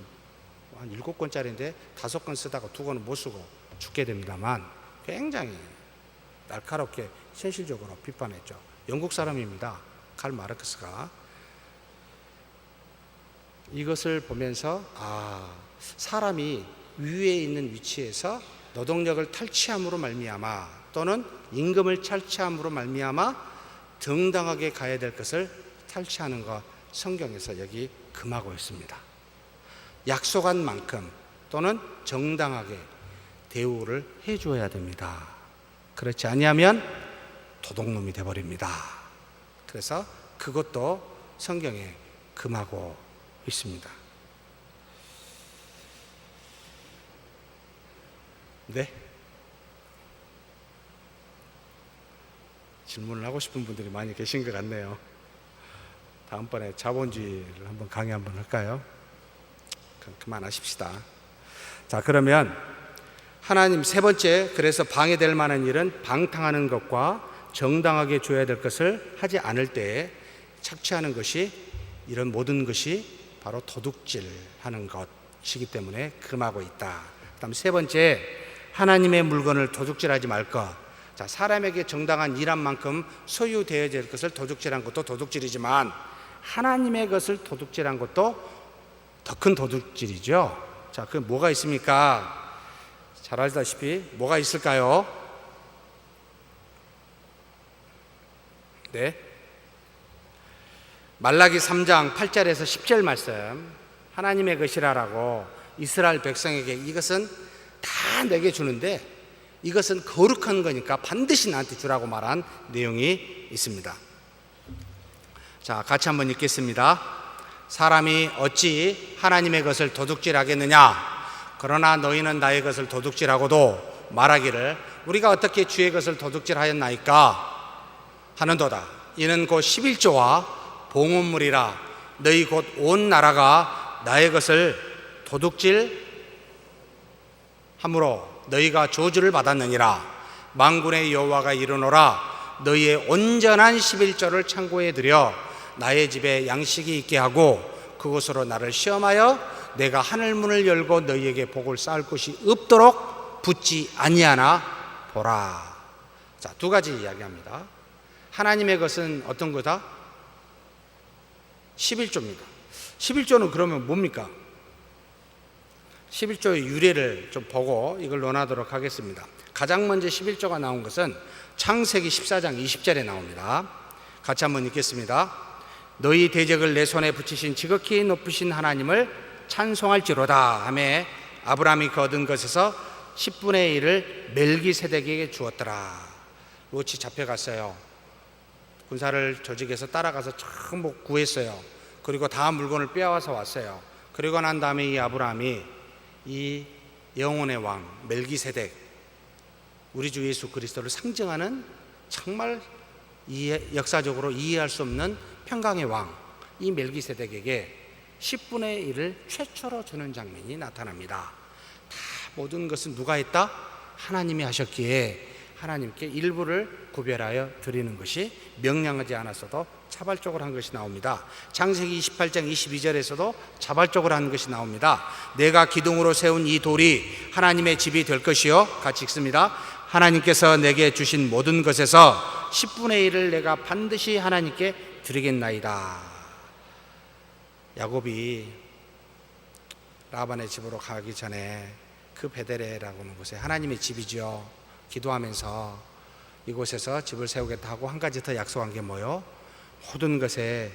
한 7권짜리인데 5권 쓰다가 2권은 못 쓰고 죽게 됩니다만 굉장히 날카롭게 현실적으로 비판했죠. 영국 사람입니다. 칼 마르크스가. 이것을 보면서 사람이 위에 있는 위치에서 노동력을 탈취함으로 말미암아 또는 임금을 탈취함으로 말미암아 정당하게 가야 될 것을 탈취하는 것, 성경에서 여기 금하고 있습니다. 약속한 만큼 또는 정당하게 대우를 해줘야 됩니다. 그렇지 아니하면 도둑놈이 되어버립니다. 그래서 그것도 성경에 금하고 있습니다. 네? 질문을 하고 싶은 분들이 많이 계신 것 같네요. 다음번에 자본주의를 한번 강의 한번 할까요? 그만하십시다. 자, 그러면 하나님 세 번째, 그래서 방해될 만한 일은 방탕하는 것과 정당하게 줘야 될 것을 하지 않을 때에 착취하는 것이, 이런 모든 것이 바로 도둑질하는 것이기 때문에 금하고 있다. 그다음 세 번째, 하나님의 물건을 도둑질하지 말 것. 자, 사람에게 정당한 일한 만큼 소유되어야 될 것을 도둑질한 것도 도둑질이지만 하나님의 것을 도둑질한 것도 더 큰 도둑질이죠. 자, 그 뭐가 있습니까? 잘 알다시피 뭐가 있을까요? 네. 말라기 3장 8절에서 10절 말씀, 하나님의 것이라라고 이스라엘 백성에게 이것은 다 내게 주는데 이것은 거룩한 거니까 반드시 나한테 주라고 말한 내용이 있습니다. 자, 같이 한번 읽겠습니다. 사람이 어찌 하나님의 것을 도둑질하겠느냐? 그러나 너희는 나의 것을 도둑질하고도 말하기를 우리가 어떻게 주의 것을 도둑질하였나이까 하는도다. 이는 곧 11조와 봉헌물이라. 너희 곧 온 나라가 나의 것을 도둑질함으로 너희가 저주를 받았느니라. 만군의 여호와가 이르노라. 너희의 온전한 11조를 창고에 들여 나의 집에 양식이 있게 하고 그것으로 나를 시험하여 내가 하늘 문을 열고 너희에게 복을 쌓을 곳이 없도록 붙지 아니하나 보라. 자, 두 가지 이야기합니다. 하나님의 것은 어떤 거다? 11조입니다. 11조는 그러면 뭡니까? 11조의 유래를 좀 보고 이걸 논하도록 하겠습니다. 가장 먼저 11조가 나온 것은 창세기 14장 20절에 나옵니다. 같이 한번 읽겠습니다. 너희 대적을 내 손에 붙이신 지극히 높으신 하나님을 찬송할지로다 하매 아브라함이 거둔 것에서 10분의 1을 멜기세덱에게 주었더라. 롯이 잡혀갔어요. 군사를 조직해서 따라가서 전부 구했어요. 그리고 다 물건을 빼앗아서 왔어요. 그리고 난 다음에 이 아브라함이 이 영혼의 왕 멜기세덱, 우리 주 예수 그리스도를 상징하는 정말 역사적으로 이해할 수 없는 평강의 왕, 이 멜기세덱에게 10분의 1을 최초로 주는 장면이 나타납니다. 다 모든 것은 누가 했다? 하나님이 하셨기에 하나님께 일부를 구별하여 드리는 것이 명령하지 않았어도 자발적으로 한 것이 나옵니다. 창세기 28장 22절에서도 자발적으로 한 것이 나옵니다. 내가 기둥으로 세운 이 돌이 하나님의 집이 될 것이요, 같이 읽습니다. 하나님께서 내게 주신 모든 것에서 10분의 1을 내가 반드시 하나님께 드리겠나이다. 야곱이 라반의 집으로 가기 전에 그 베델레라고 하는 곳에 하나님의 집이죠. 기도하면서 이곳에서 집을 세우겠다 하고 한 가지 더 약속한 게 뭐요? 모든 것에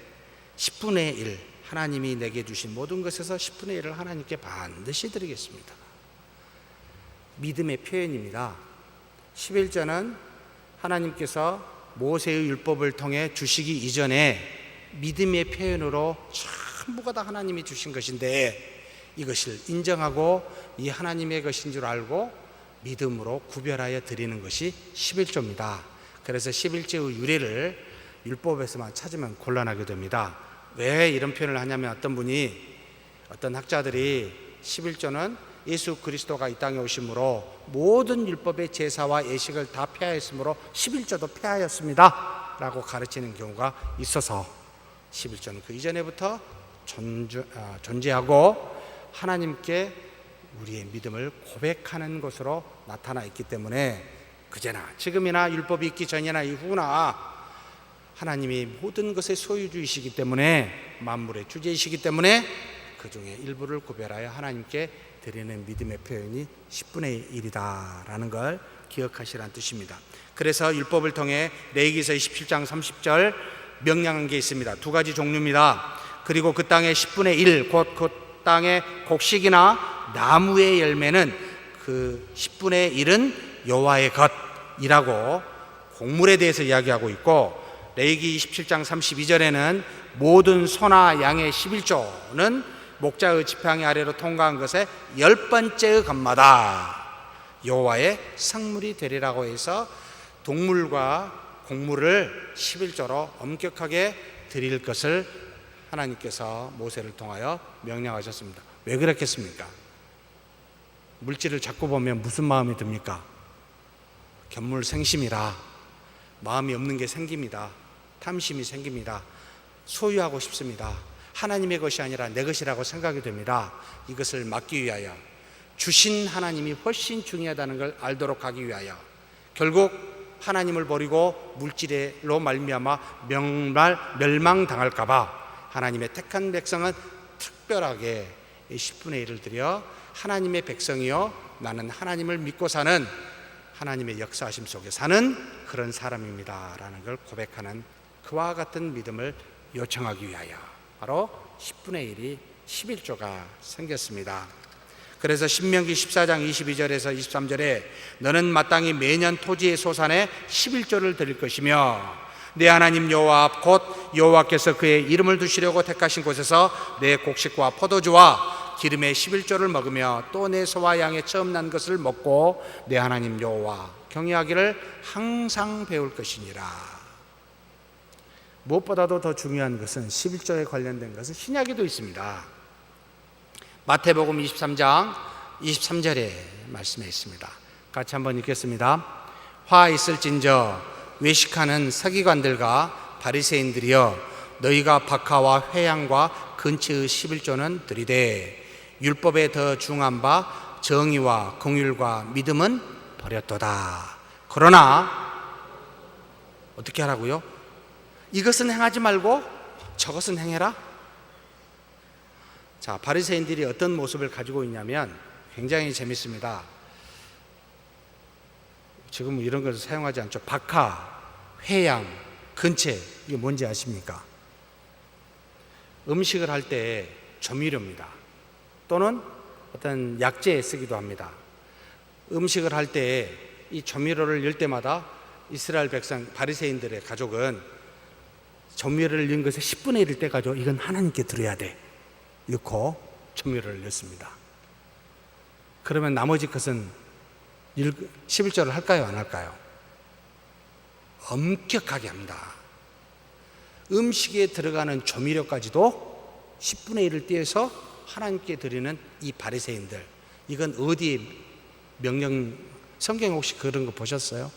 10분의 1, 하나님이 내게 주신 모든 것에서 10분의 1을 하나님께 반드시 드리겠습니다. 믿음의 표현입니다. 11조는 하나님께서 모세의 율법을 통해 주시기 이전에 믿음의 표현으로 전부가 다 하나님이 주신 것인데 이것을 인정하고 이 하나님의 것인 줄 알고 믿음으로 구별하여 드리는 것이 11조입니다. 그래서 11조의 유래를 율법에서만 찾으면 곤란하게 됩니다. 왜 이런 표현을 하냐면 어떤 학자들이 11조는 예수 그리스도가 이 땅에 오심으로 모든 율법의 제사와 예식을 다 폐하였으므로 11조도 폐하였습니다 라고 가르치는 경우가 있어서 11조는 그 이전에부터 존재하고 하나님께 우리의 믿음을 고백하는 것으로 나타나 있기 때문에 그제나 지금이나 율법이 있기 전이나 이후나 하나님이 모든 것의 소유주이시기 때문에 만물의 주제이시기 때문에 그 중에 일부를 구별하여 하나님께 드리는 믿음의 표현이 10분의 1이다라는 걸 기억하시라는 뜻입니다. 그래서 율법을 통해 레위기서 27장 30절 명령한 게 있습니다. 두 가지 종류입니다. 그리고 그 땅의 10분의 1, 곧 그 땅의 곡식이나 나무의 열매는 그 10분의 1은 여호와의 것이라고 곡물에 대해서 이야기하고 있고, 레위기 27장 32절에는 모든 소나 양의 11조는 목자의 지팡이 아래로 통과한 것의 10번째의 것마다 여호와의 성물이 되리라고 해서 동물과 곡물을 11조로 엄격하게 드릴 것을 하나님께서 모세를 통하여 명령하셨습니다. 왜 그랬겠습니까? 물질을 자꾸 보면 무슨 마음이 듭니까? 견물생심이라 마음이 없는 게 생깁니다. 탐심이 생깁니다. 소유하고 싶습니다. 하나님의 것이 아니라 내 것이라고 생각이 됩니다. 이것을 막기 위하여 주신 하나님이 훨씬 중요하다는 걸 알도록 하기 위하여 결국 하나님을 버리고 물질로 말미암아 멸망당할까 봐 하나님의 택한 백성은 특별하게 10분의 1을 드려 하나님의 백성이요 나는 하나님을 믿고 사는 하나님의 역사하심 속에 사는 그런 사람입니다 라는 걸 고백하는 그와 같은 믿음을 요청하기 위하여 바로 10분의 1이 11조가 생겼습니다. 그래서 신명기 14장 22절에서 23절에 너는 마땅히 매년 토지의 소산에 11조를 드릴 것이며 내 하나님 여호와 앞 곧 여호와께서 그의 이름을 두시려고 택하신 곳에서 내 곡식과 포도주와 기름의 11조를 먹으며 또 내 소와 양의 처음 난 것을 먹고 내 하나님 여호와 경외하기를 항상 배울 것이니라. 무엇보다도 더 중요한 것은 11조에 관련된 것은 신약에도 있습니다. 마태복음 23장 23절에 말씀해 있습니다. 같이 한번 읽겠습니다. 화 있을진저 외식하는 서기관들과 바리새인들이여 너희가 박하와 회양과 근처의 11조는 들이되 율법에 더 중한 바 정의와 긍휼과 믿음은 버렸도다. 그러나 어떻게 하라고요? 이것은 행하지 말고 저것은 행해라. 자, 바리새인들이 어떤 모습을 가지고 있냐면 굉장히 재밌습니다. 지금 이런 것을 사용하지 않죠. 박하, 회양, 근체, 이게 뭔지 아십니까? 음식을 할 때 조미료입니다. 또는 어떤 약재에 쓰기도 합니다. 음식을 할 때 이 조미료를 넣을 때마다 이스라엘 백성, 바리새인들의 가족은 조미료를 넣은 것의 10분의 1을 떼가지고 이건 하나님께 드려야 돼 넣고 조미료를 넣습니다. 그러면 나머지 것은 11조를 할까요, 안 할까요? 엄격하게 합니다. 음식에 들어가는 조미료까지도 10분의 1을 떼어서 하나님께 드리는 이 바리새인들, 이건 어디에 명령, 성경에 혹시 그런 거 보셨어요?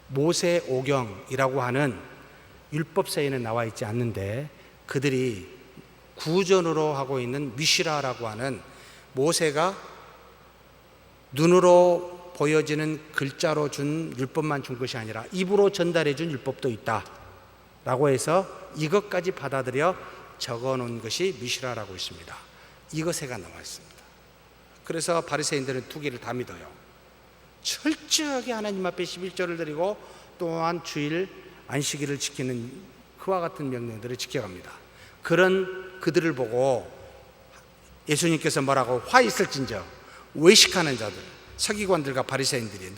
모세오경이라고 하는 율법서에는 나와 있지 않는데 그들이 구전으로 하고 있는 미시라라고 하는 모세가 눈으로 보여지는 글자로 준 율법만 준 것이 아니라 입으로 전달해 준 율법도 있다 라고 해서 이것까지 받아들여 적어 놓은 것이 미시라라고 있습니다. 이것에가 나와 있습니다. 그래서 바리새인들은 두 개를 다 믿어요. 철저하게 하나님 앞에 11조를 드리고 또한 주일 안식일을 지키는 그와 같은 명령들을 지켜갑니다. 그런 그들을 보고 예수님께서 뭐라고? 화 있을진저 외식하는 자들, 서기관들과 바리새인들이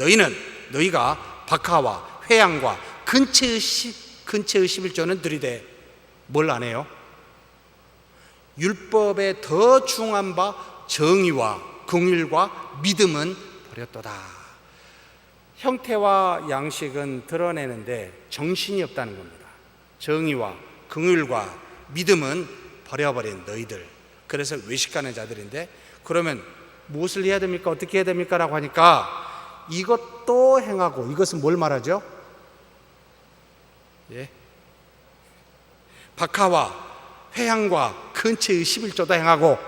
너희가 박하와 회양과 근처의 11조는 들이되 뭘 안 해요? 율법에 더 중한 바 정의와 긍휼과 믿음은 버렸도다. 형태와 양식은 드러내는데 정신이 없다는 겁니다. 정의와 긍휼과 믿음은 버려버린 너희들. 그래서 외식하는 자들인데, 그러면 무엇을 해야 됩니까? 어떻게 해야 됩니까? 라고 하니까 이것도 행하고, 이것은 뭘 말하죠? 예? 박하와 회양과 근처의 11조도 행하고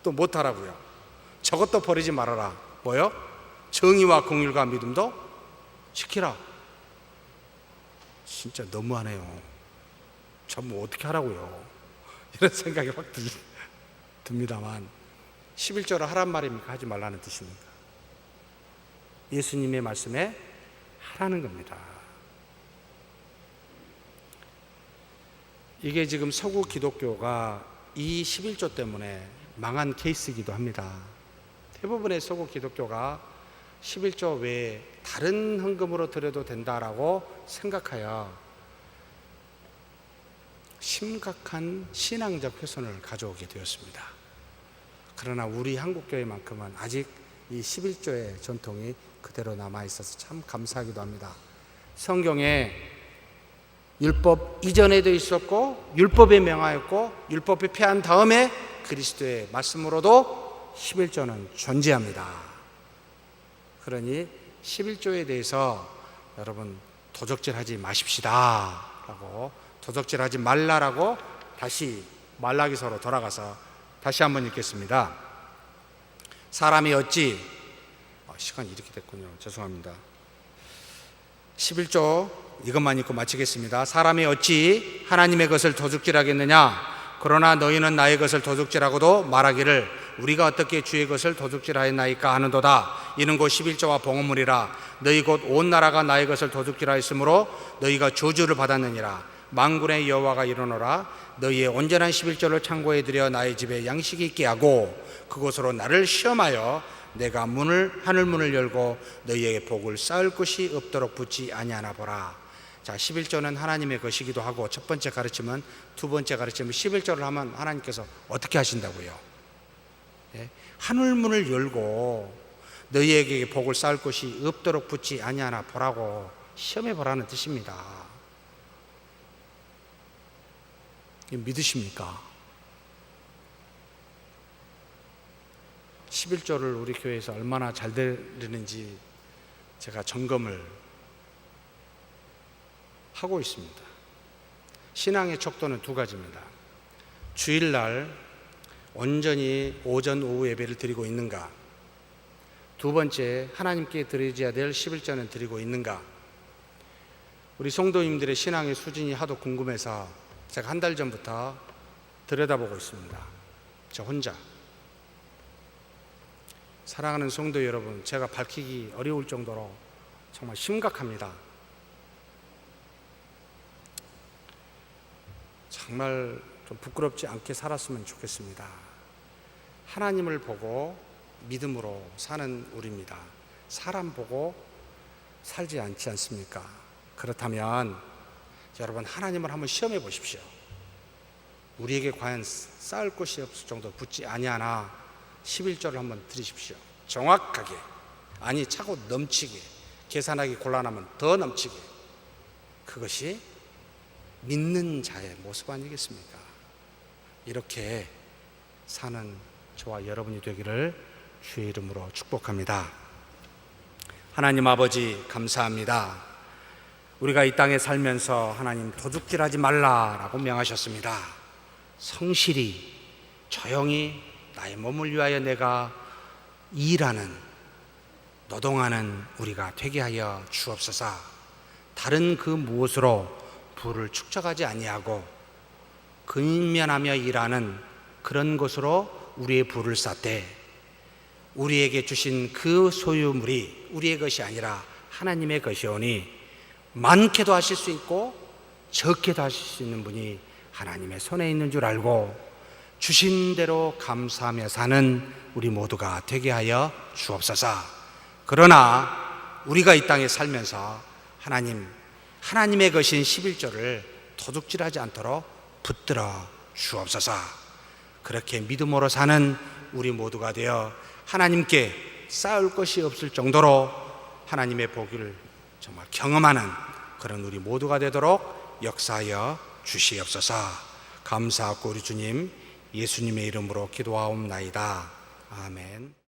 또 못하라고요. 저것도 버리지 말아라. 뭐요? 정의와 긍휼과 믿음도 지키라. 진짜 너무하네요. 참 뭐 어떻게 하라고요? 이런 생각이 확 듭니다만 11조를 하란 말입니까? 하지 말라는 뜻입니까? 예수님의 말씀에 하라는 겁니다. 이게 지금 서구 기독교가 이 11조 때문에 망한 케이스이기도 합니다. 대부분의 서구 기독교가 11조 외에 다른 헌금으로 드려도 된다라고 생각하여 심각한 신앙적 훼손을 가져오게 되었습니다. 그러나 우리 한국교회만큼은 아직 이 11조의 전통이 그대로 남아있어서 참 감사하기도 합니다. 성경에 율법 이전에도 있었고 율법에 명하였고 율법에 폐한 다음에 그리스도의 말씀으로도 11조는 존재합니다. 그러니 11조에 대해서 여러분 도적질하지 마십시다 라고, 도적질하지 말라라고 다시 말라기서로 돌아가서 다시 한번 읽겠습니다. 사람이 어찌 시간이 이렇게 됐군요. 죄송합니다. 11조 이것만 읽고 마치겠습니다. 사람이 어찌 하나님의 것을 도둑질하겠느냐? 그러나 너희는 나의 것을 도둑질하고도 말하기를 우리가 어떻게 주의 것을 도둑질하였나이까 하는도다. 이는 곧 11조와 봉헌물이라. 너희 곧 온 나라가 나의 것을 도둑질하였으므로 너희가 저주를 받았느니라. 만군의 여호와가 이르노라. 너희의 온전한 11조를 창고에 들여 나의 집에 양식이 있게 하고 그곳으로 나를 시험하여 내가 하늘 문을 열고 너희에게 복을 쌓을 것이 없도록 붙지 아니하나 보라. 자, 11조는 하나님의 것이기도 하고 첫 번째 가르침은, 두 번째 가르침은 11조를 하면 하나님께서 어떻게 하신다고요? 예? 하늘 문을 열고 너희에게 복을 쌓을 것이 없도록 붙지 아니하나 보라고, 시험해 보라는 뜻입니다. 믿으십니까? 11조를 우리 교회에서 얼마나 잘 드리는지 제가 점검을 하고 있습니다. 신앙의 척도는 두 가지입니다. 주일날 온전히 오전 오후 예배를 드리고 있는가? 두 번째, 하나님께 드려야 될 11조는 드리고 있는가? 우리 성도님들의 신앙의 수준이 하도 궁금해서 제가 한 달 전부터 들여다보고 있습니다. 저 혼자. 사랑하는 성도 여러분, 제가 밝히기 어려울 정도로 정말 심각합니다. 정말 좀 부끄럽지 않게 살았으면 좋겠습니다. 하나님을 보고 믿음으로 사는 우리입니다. 사람 보고 살지 않지 않습니까? 그렇다면 여러분, 하나님을 한번 시험해 보십시오. 우리에게 과연 쌓을 곳이 없을 정도 붙지 아니하나 11조를 한번 드리십시오. 정확하게, 아니 차고 넘치게, 계산하기 곤란하면 더 넘치게. 그것이 믿는 자의 모습 아니겠습니까? 이렇게 사는 저와 여러분이 되기를 주의 이름으로 축복합니다. 하나님 아버지, 감사합니다. 우리가 이 땅에 살면서 하나님 도둑질하지 말라라고 명하셨습니다. 성실히 조용히 나의 몸을 위하여 내가 일하는, 노동하는 우리가 되게 하여 주옵소서. 다른 그 무엇으로 부를 축적하지 아니하고 근면하며 일하는 그런 것으로 우리의 부를 쌓되, 우리에게 주신 그 소유물이 우리의 것이 아니라 하나님의 것이오니 많게도 하실 수 있고 적게도 하실 수 있는 분이 하나님의 손에 있는 줄 알고 주신 대로 감사하며 사는 우리 모두가 되게 하여 주옵소서. 그러나 우리가 이 땅에 살면서 하나님의 것인 11조를 도둑질하지 않도록 붙들어 주옵소서. 그렇게 믿음으로 사는 우리 모두가 되어 하나님께 쌓을 것이 없을 정도로 하나님의 복을 정말 경험하는 그런 우리 모두가 되도록 역사하여 주시옵소서. 감사하고 우리 주님 예수님의 이름으로 기도하옵나이다. 아멘.